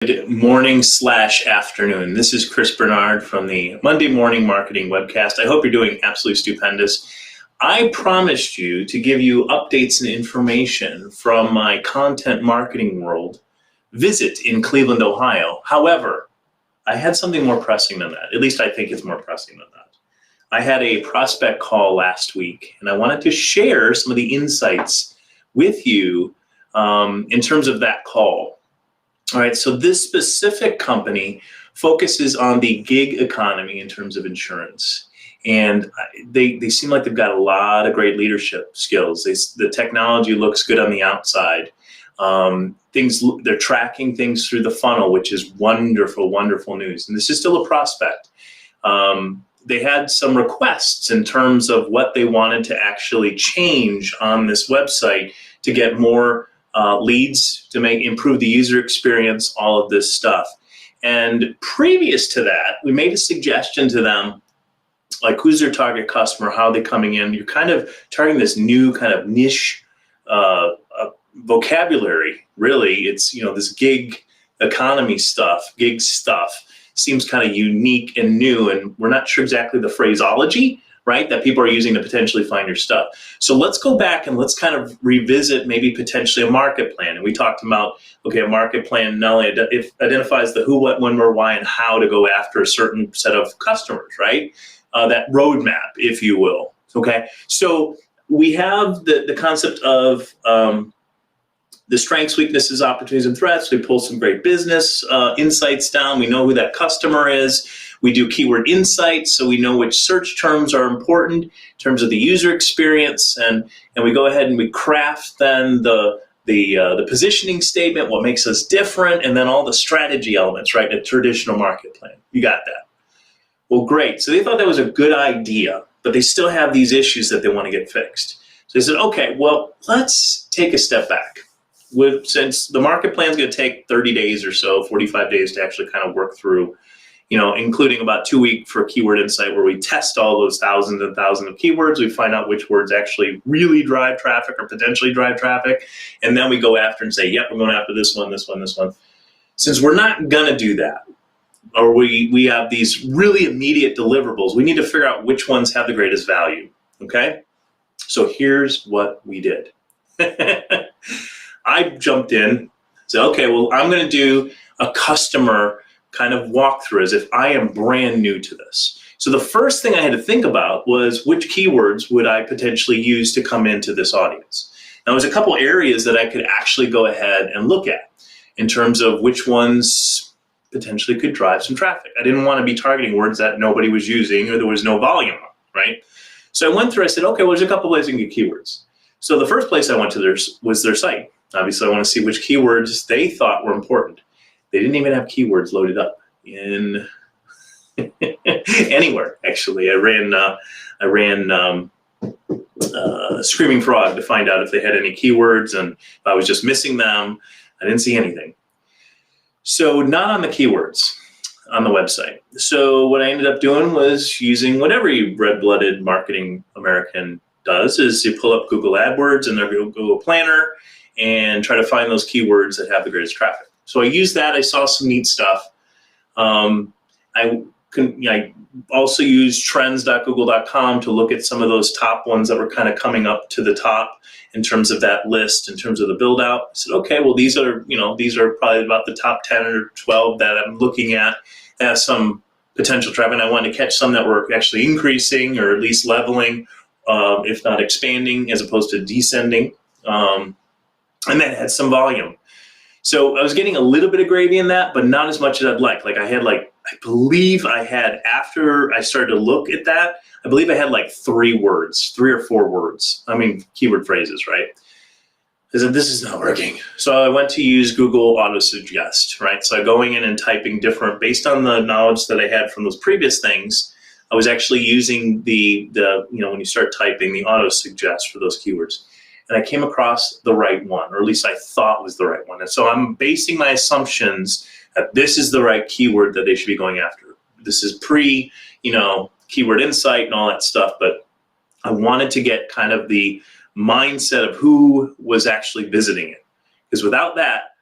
Good morning/afternoon. This is Chris Bernard from the Monday Morning Marketing Webcast. I hope you're doing absolutely stupendous. I promised you to give you updates and information from my content marketing world visit in Cleveland, Ohio. However, I had something more pressing than that. At least I think it's more pressing than that. I had a prospect call last week, and I wanted to share some of the insights with you in terms of that call. All right, so this specific company focuses on the gig economy in terms of insurance. And they seem like they've got a lot of great leadership skills. The technology looks good on the outside. They're tracking things through the funnel, which is wonderful, wonderful news. And this is still a prospect. They had some requests in terms of what they wanted to actually change on this website to get more leads, to improve the user experience, all of this stuff. And previous to that, we made a suggestion to them, like who's their target customer, how are they coming in. You're kind of targeting this new kind of niche vocabulary. Really, it's this gig economy stuff, gig stuff seems kind of unique and new, and we're not sure exactly the phraseology, right, that people are using to potentially find your stuff. So let's go back and let's kind of revisit maybe potentially a market plan. And we talked about, okay, a market plan not only identifies the who, what, when, where, why, and how to go after a certain set of customers, right? That roadmap, if you will, okay? So we have the concept of the strengths, weaknesses, opportunities, and threats. We pull some great business insights down. We know who that customer is. We do keyword insights, so we know which search terms are important in terms of the user experience, and we go ahead and we craft then the positioning statement, what makes us different, and then all the strategy elements, right? A traditional market plan. You got that? Well, great. So they thought that was a good idea, but they still have these issues that they want to get fixed. So they said, okay, well, let's take a step back. Since the market plan is going to take 30 days or so, 45 days to actually kind of work through, including about 2 weeks for keyword insight, where we test all those thousands and thousands of keywords. We find out which words actually really drive traffic or potentially drive traffic. And then we go after and say, yep, we're going after this one, this one, this one. Since we're not going to do that, or we have these really immediate deliverables, we need to figure out which ones have the greatest value, okay? So here's what we did. I jumped in, said, okay, well, I'm going to do a customer kind of walkthrough as if I am brand new to this. So the first thing I had to think about was which keywords would I potentially use to come into this audience. Now, there's a couple areas that I could actually go ahead and look at in terms of which ones potentially could drive some traffic. I didn't want to be targeting words that nobody was using or there was no volume on, right? So I went through, I said, okay, well, there's a couple ways you can get keywords. So the first place I went to was their site. Obviously, I want to see which keywords they thought were important. They didn't even have keywords loaded up in anywhere, actually. I ran Screaming Frog to find out if they had any keywords, and if I was just missing them, I didn't see anything. So not on the keywords on the website. So what I ended up doing was using what every red-blooded marketing American does, is you pull up Google AdWords and their Google Planner and try to find those keywords that have the greatest traffic. So I used that. I saw some neat stuff. I also used trends.google.com to look at some of those top ones that were kind of coming up to the top in terms of that list, in terms of the build out. I said, okay, well, these are probably about the top 10 or 12 that I'm looking at as some potential traffic. And I wanted to catch some that were actually increasing or at least leveling, if not expanding, as opposed to descending. And that had some volume. So I was getting a little bit of gravy in that, but not as much as I'd like. After I started to look at that, I believe I had like 3 or 4 words. I mean, keyword phrases, right? I said, this is not working. So I went to use Google Auto Suggest, right? So going in and typing different, based on the knowledge that I had from those previous things, I was actually using the when you start typing, the Auto Suggest for those keywords. And I came across the right one, or at least I thought was the right one. And so I'm basing my assumptions that this is the right keyword that they should be going after. This is keyword insight and all that stuff, but I wanted to get kind of the mindset of who was actually visiting it. Because without that,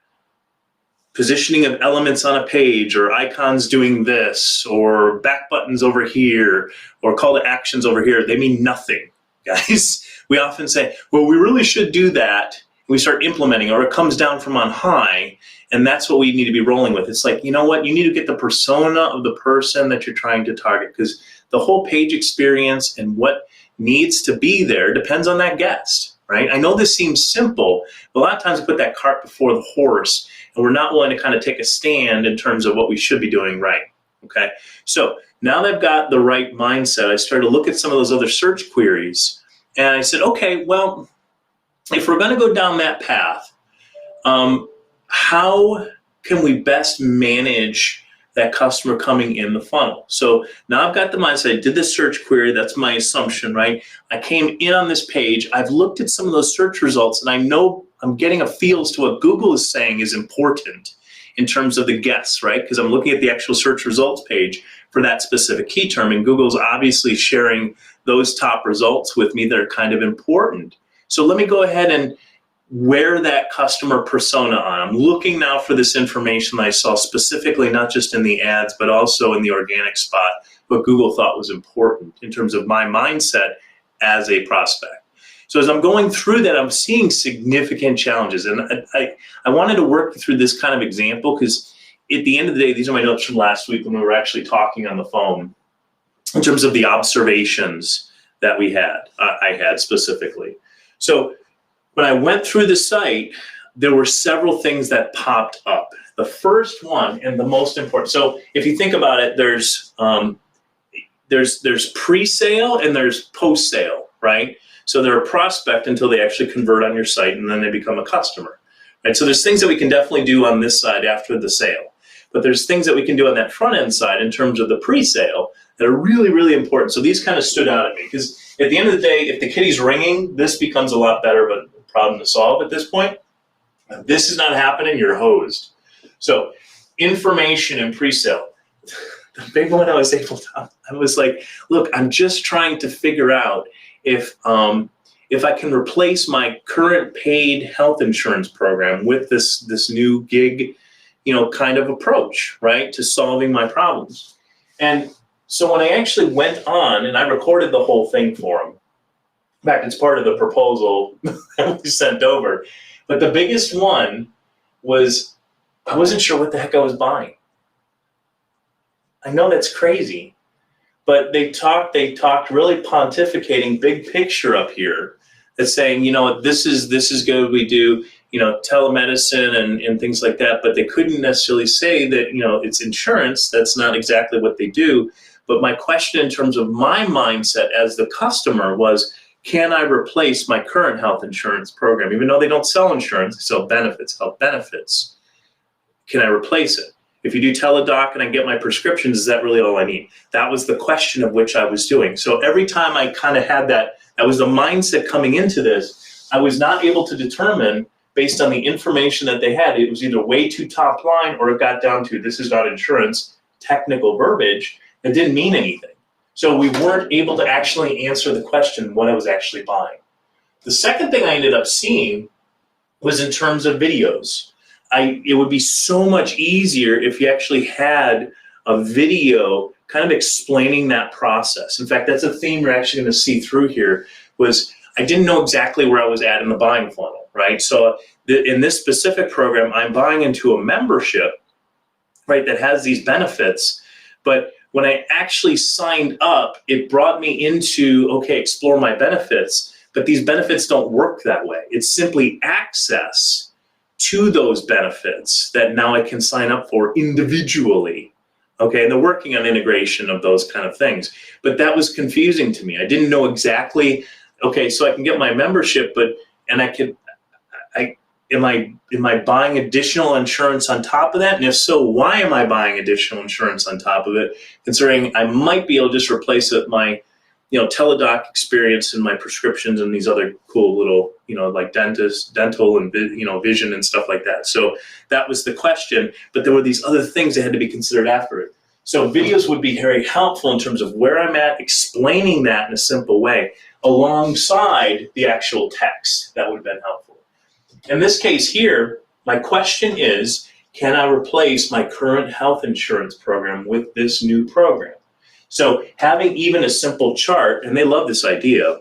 positioning of elements on a page, or icons doing this, or back buttons over here, or call to actions over here, they mean nothing, guys. We often say, well, we really should do that. We start implementing, or it comes down from on high, and that's what we need to be rolling with. It's like, you know what? You need to get the persona of the person that you're trying to target, because the whole page experience and what needs to be there depends on that guest, right? I know this seems simple, but a lot of times we put that cart before the horse, and we're not willing to kind of take a stand in terms of what we should be doing right, okay? So now that I've got the right mindset, I started to look at some of those other search queries, and I said, okay, well, if we're going to go down that path, how can we best manage that customer coming in the funnel? So now I've got the mindset, I did this search query, that's my assumption, right? I came in on this page, I've looked at some of those search results, and I know I'm getting a feel as to what Google is saying is important in terms of the guests, right? Because I'm looking at the actual search results page for that specific key term, and Google's obviously sharing those top results with me that are kind of important. So let me go ahead and wear that customer persona on. I'm looking now for this information that I saw specifically, not just in the ads, but also in the organic spot, what Google thought was important in terms of my mindset as a prospect. So as I'm going through that, I'm seeing significant challenges. And I wanted to work through this kind of example because at the end of the day, these are my notes from last week when we were actually talking on the phone in terms of the observations that I had specifically. So when I went through the site, there were several things that popped up. The first one, and the most important, so if you think about it, there's pre-sale and there's post-sale, right? So they're a prospect until they actually convert on your site, and then they become a customer, right? So there's things that we can definitely do on this side after the sale, but there's things that we can do on that front end side in terms of the pre-sale that are really, really important. So these kind of stood out at me because at the end of the day, if the kitty's ringing, this becomes a lot better of a problem to solve at this point. If this is not happening, you're hosed. So information and pre-sale. The big one I was like, look, I'm just trying to figure out if I can replace my current paid health insurance program with this new gig, kind of approach, right, to solving my problems. And so when I actually went on and I recorded the whole thing for him, in fact, it's part of the proposal that we sent over. But the biggest one was I wasn't sure what the heck I was buying. I know that's crazy, but they talked really pontificating big picture up here that's saying, this is good. We do, telemedicine and things like that, but they couldn't necessarily say that, it's insurance. That's not exactly what they do. But my question in terms of my mindset as the customer was, can I replace my current health insurance program? Even though they don't sell insurance, they sell benefits, health benefits. Can I replace it? If you do teledoc and I get my prescriptions, is that really all I need? That was the question of which I was doing. So every time I kind of had that was the mindset coming into this, I was not able to determine based on the information that they had, it was either way too top line or it got down to this is not insurance, technical verbiage that didn't mean anything. So we weren't able to actually answer the question what I was actually buying. The second thing I ended up seeing was in terms of videos. It would be so much easier if you actually had a video kind of explaining that process. In fact, that's a theme you're actually going to see through here was I didn't know exactly where I was at in the buying funnel, right? So in this specific program, I'm buying into a membership, right, that has these benefits, but when I actually signed up, it brought me into, okay, explore my benefits, but these benefits don't work that way. It's simply access to those benefits that now I can sign up for individually. Okay, and they're working on integration of those kind of things. But that was confusing to me. I didn't know exactly, okay, so I can get my membership, am I buying additional insurance on top of that? And if so, why am I buying additional insurance on top of it? Considering I might be able to just replace it with my, teledoc experience and my prescriptions and these other cool little, like dental and, vision and stuff like that. So that was the question, but there were these other things that had to be considered after it. So videos would be very helpful in terms of where I'm at, explaining that in a simple way, alongside the actual text. That would have been helpful. In this case here, my question is, can I replace my current health insurance program with this new program? So having even a simple chart, and they love this idea,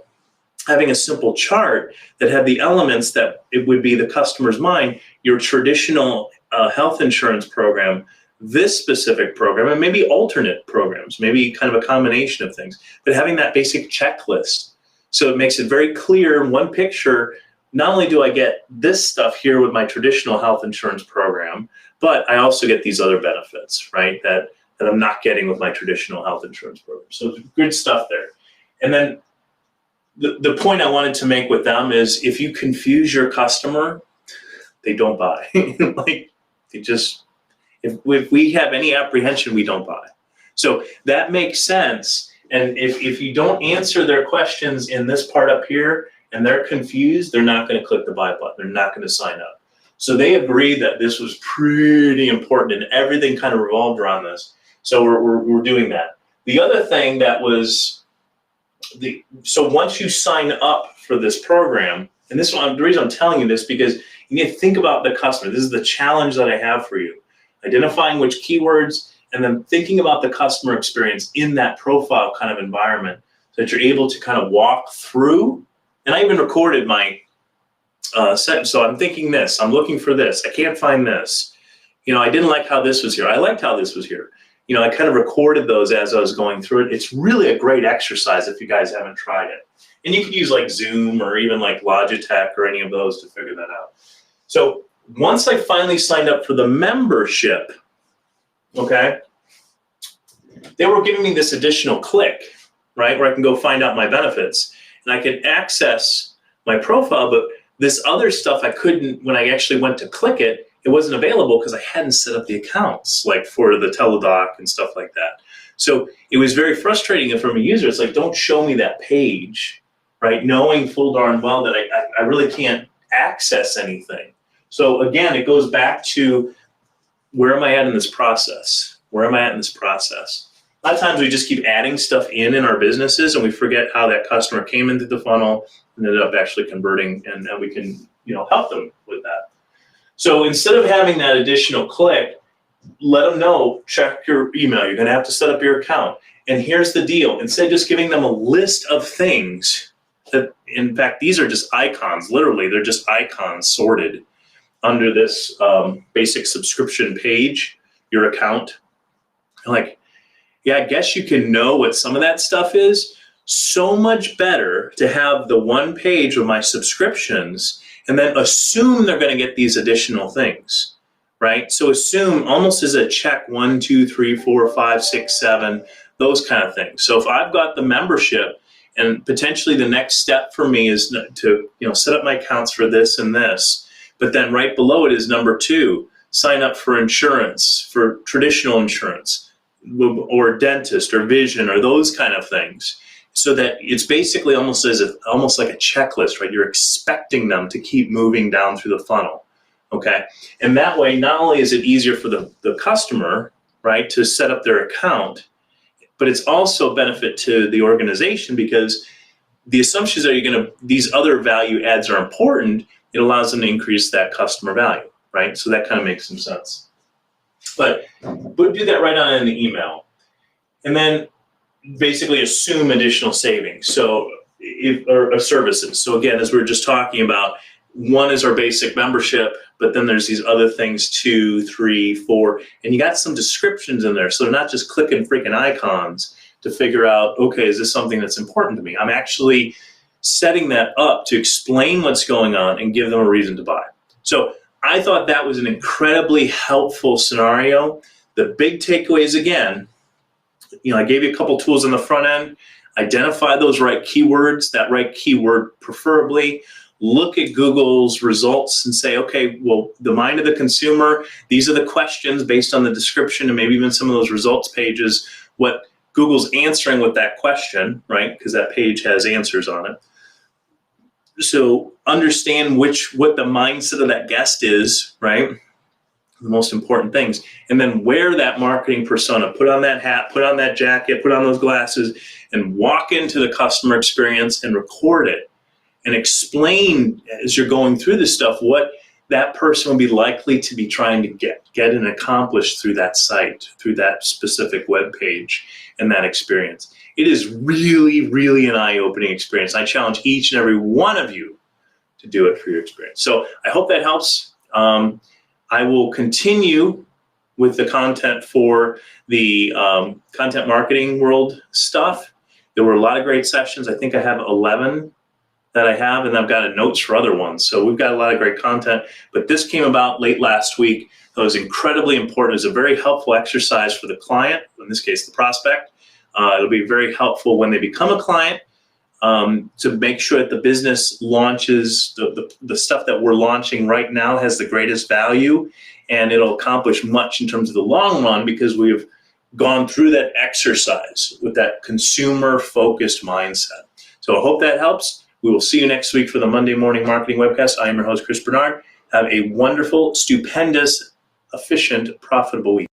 having a simple chart that had the elements that it would be the customer's mind, your traditional health insurance program, this specific program, and maybe alternate programs, maybe kind of a combination of things, but having that basic checklist. So it makes it very clear in one picture, not only do I get this stuff here with my traditional health insurance program, but I also get these other benefits, right, that I'm not getting with my traditional health insurance program. So good stuff there. And then the point I wanted to make with them is if you confuse your customer, they don't buy. Like they just, if we have any apprehension, we don't buy. So that makes sense. And if you don't answer their questions in this part up here and they're confused, they're not going to click the buy button. They're not going to sign up. So they agreed that this was pretty important and everything kind of revolved around this. So we're doing that. The other thing that was, so once you sign up for this program, and this one, the reason I'm telling you this, because you need to think about the customer. This is the challenge that I have for you. Identifying which keywords and then thinking about the customer experience in that profile kind of environment so that you're able to kind of walk through. And I even recorded my sentence. So I'm thinking this, I'm looking for this, I can't find this. You know, I didn't like how this was here. I liked how this was here. You know, I kind of recorded those as I was going through it. It's really a great exercise if you guys haven't tried it. And you could use like Zoom or even like Logitech or any of those to figure that out. So once I finally signed up for the membership, okay, they were giving me this additional click, right, where I can go find out my benefits. And I can access my profile, but this other stuff I couldn't, when I actually went to click it, it wasn't available because I hadn't set up the accounts, like for the teledoc and stuff like that. So it was very frustrating from a user. It's like, don't show me that page, right? Knowing full darn well that I really can't access anything. So again, it goes back to where am I at in this process? Where am I at in this process? A lot of times we just keep adding stuff in our businesses and we forget how that customer came into the funnel and ended up actually converting, and we can, you know, help them with that. So instead of having that additional click, let them know, check your email. You're going to have to set up your account. And here's the deal. Instead of just giving them a list of things that, in fact, these are just icons. Literally, they're just icons sorted under this basic subscription page, your account. Like, yeah, I guess you can know what some of that stuff is. So much better to have the one page with my subscriptions and then assume they're going to get these additional things, right? So assume almost as a check 1, 2, 3, 4, 5, 6, 7, those kind of things. So if I've got the membership and potentially the next step for me is to, you know, set up my accounts for this and this, but then right below it is number 2, sign up for insurance, for traditional insurance or dentist or vision or those kind of things. So that it's basically almost like a checklist, right? You're expecting them to keep moving down through the funnel, okay? And that way, not only is it easier for the customer, right, to set up their account, but it's also a benefit to the organization because the assumptions are these other value adds are important. It allows them to increase that customer value, right? So that kind of makes some sense. But do that right on in the email. And then basically assume additional savings, so or services. So again, as we were just talking about, one is our basic membership, but then there's these other things 2, 3, 4, and you got some descriptions in there. So they're not just clicking freaking icons to figure out, okay, is this something that's important to me? I'm actually setting that up to explain what's going on and give them a reason to buy. So I thought that was an incredibly helpful scenario. The big takeaway is, again, you know, I gave you a couple tools on the front end. Identify those right keywords, that right keyword preferably. Look at Google's results and say, okay, well, the mind of the consumer, these are the questions based on the description and maybe even some of those results pages, what Google's answering with that question, right? Because that page has answers on it. So understand what the mindset of that guest is, right? The most important things, and then wear that marketing persona, put on that hat, put on that jacket, put on those glasses, and walk into the customer experience and record it and explain as you're going through this stuff what that person will be likely to be trying to get and accomplish through that site, through that specific web page and that experience. It is really, really an eye-opening experience. I challenge each and every one of you to do it for your experience. So I hope that helps. I will continue with the content for the content marketing world stuff. There were a lot of great sessions. I think I have 11 that I have, and I've got notes for other ones. So we've got a lot of great content, but this came about late last week. It was incredibly important. It was a very helpful exercise for the client, in this case, the prospect. It'll be very helpful when they become a client to make sure that the business launches, the stuff that we're launching right now has the greatest value, and it'll accomplish much in terms of the long run because we've gone through that exercise with that consumer-focused mindset. So I hope that helps. We will see you next week for the Monday Morning Marketing Webcast. I am your host, Chris Bernard. Have a wonderful, stupendous, efficient, profitable week.